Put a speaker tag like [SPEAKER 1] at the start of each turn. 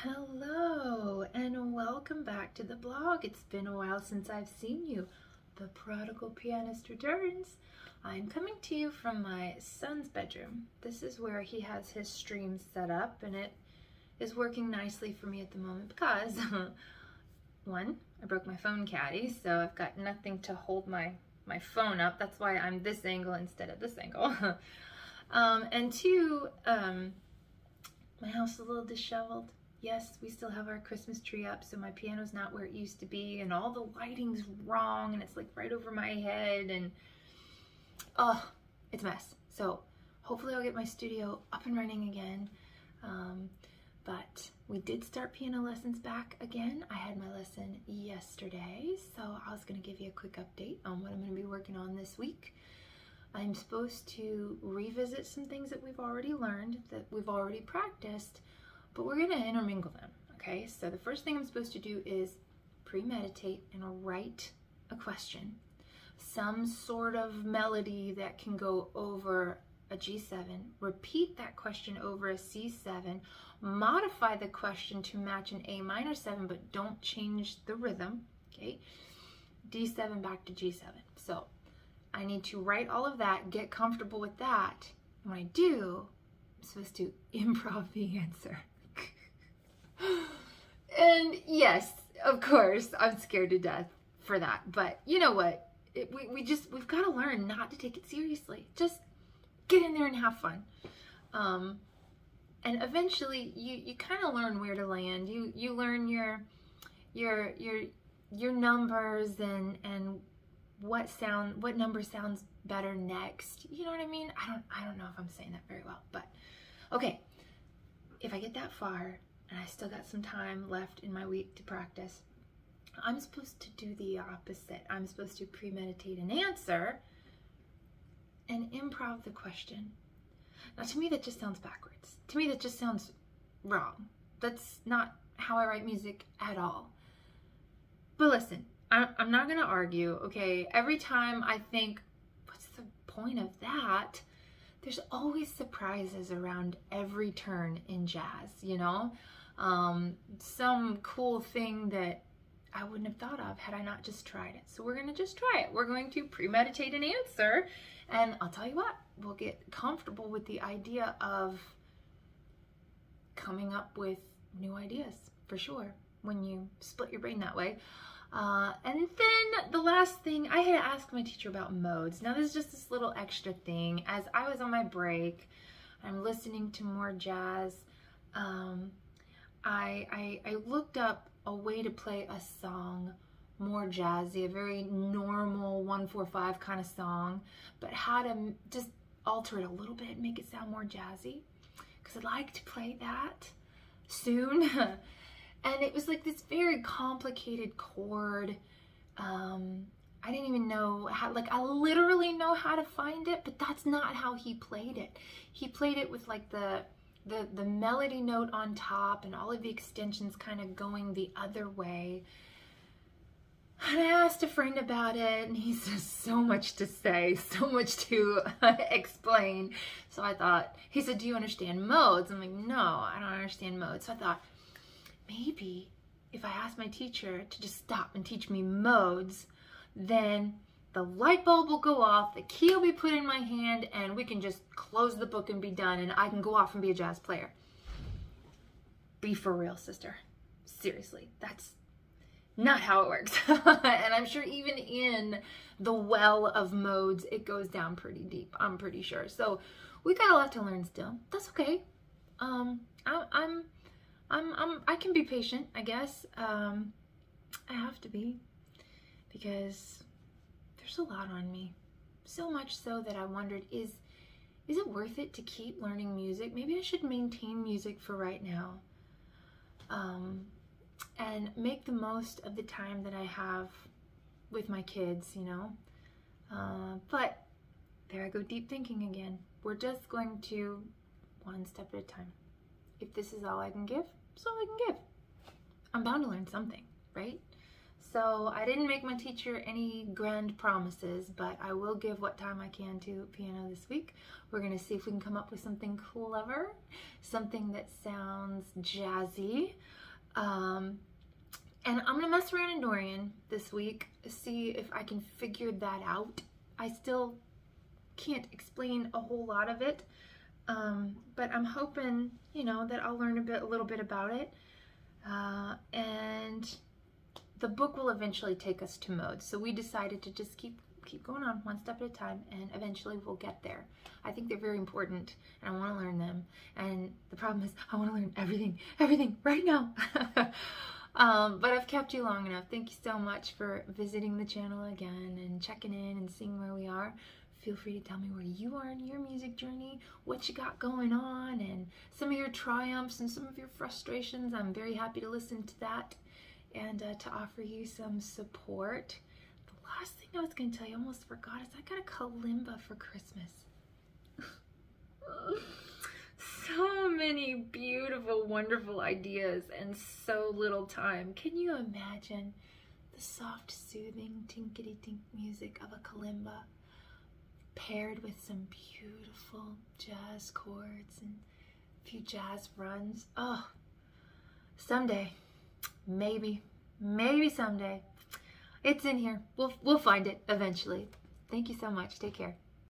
[SPEAKER 1] Hello and welcome back to the blog. It's been a while since I've seen you. The prodigal pianist returns. I'm coming to you from my son's bedroom. This is where he has his stream set up, and it is working nicely for me at the moment because one, I broke my phone caddy, so I've got nothing to hold my phone up. That's why I'm this angle instead of this angle. And two, my house is a little disheveled. Yes, we still have our Christmas tree up, so my piano's not where it used to be, and all the lighting's wrong, and it's like right over my head, and oh, it's a mess. So hopefully I'll get my studio up and running again. But we did start piano lessons back again. I had my lesson yesterday, so I was going to give you a quick update on what I'm going to be working on this week. I'm supposed to revisit some things that we've already learned, that we've already practiced, but we're going to intermingle them, okay? So the first thing I'm supposed to do is premeditate and write a question, some sort of melody that can go over a G7, repeat that question over a C7, modify the question to match an A minor 7, but don't change the rhythm, okay? D7 back to G7. So I need to write all of that, get comfortable with that. And when I do, I'm supposed to improv the answer. And yes, of course, I'm scared to death for that. But you know what? We've got to learn not to take it seriously. Just get in there and have fun. And eventually, you kind of learn where to land. You learn your numbers and what number sounds better next. You know what I mean? I don't know if I'm saying that very well, but okay. If I get that far and I still got some time left in my week to practice, I'm supposed to do the opposite. I'm supposed to premeditate an answer and improv the question. Now, to me, that just sounds backwards. To me, that just sounds wrong. That's not how I write music at all. But listen, I'm not going to argue, okay? Every time I think, what's the point of that? There's always surprises around every turn in jazz, you know? Some cool thing that I wouldn't have thought of had I not just tried it. So we're going to just try it. We're going to premeditate an answer, and I'll tell you what, we'll get comfortable with the idea of coming up with new ideas, for sure, when you split your brain that way. And then the last thing, I had asked my teacher about modes. Now this is just this little extra thing. As I was on my break, I'm listening to more jazz. I looked up a way to play a song more jazzy, a very normal 1-4-5 kind of song, but how to just alter it a little bit, make it sound more jazzy, because I'd like to play that soon. And it was like this very complicated chord. I didn't even know how, like I literally know how to find it, but that's not how he played it. He played it with like the melody note on top and all of the extensions kind of going the other way. And I asked a friend about it, and he says so much to say, so much to explain. So I thought, he said, do you understand modes? I'm like, no, I don't understand modes. So I thought, maybe if I ask my teacher to just stop and teach me modes, then the light bulb will go off, the key will be put in my hand, and we can just close the book and be done, and I can go off and be a jazz player. Be for real, sister. Seriously, that's not how it works. And I'm sure even in the well of modes, it goes down pretty deep, I'm pretty sure. So we got a lot to learn still. That's okay. I can be patient, I guess. I have to be, because there's a lot on me. So much so that I wondered, is it worth it to keep learning music? Maybe I should maintain music for right now. And make the most of the time that I have with my kids, you know? But there I go deep thinking again. We're just going to one step at a time. If this is all I can give, it's all I can give. I'm bound to learn something, right? So I didn't make my teacher any grand promises, but I will give what time I can to piano this week. We're going to see if we can come up with something clever, something that sounds jazzy. And I'm going to mess around in Dorian this week, see if I can figure that out. I still can't explain a whole lot of it, but I'm hoping, you know, that I'll learn a little bit about it. And the book will eventually take us to modes. So we decided to just keep going on one step at a time, and eventually we'll get there. I think they're very important, and I want to learn them. And the problem is I want to learn everything right now. But I've kept you long enough. Thank you so much for visiting the channel again and checking in and seeing where we are. Feel free to tell me where you are in your music journey, what you got going on, and some of your triumphs and some of your frustrations. I'm very happy to listen to that and to offer you some support. The last thing I was going to tell you, I almost forgot, is I got a kalimba for Christmas. So many beautiful, wonderful ideas and so little time. Can you imagine the soft, soothing, tinkety-tink music of a kalimba paired with some beautiful jazz chords and a few jazz runs? Oh, someday, maybe someday. It's in here. We'll find it eventually. Thank you so much. Take care.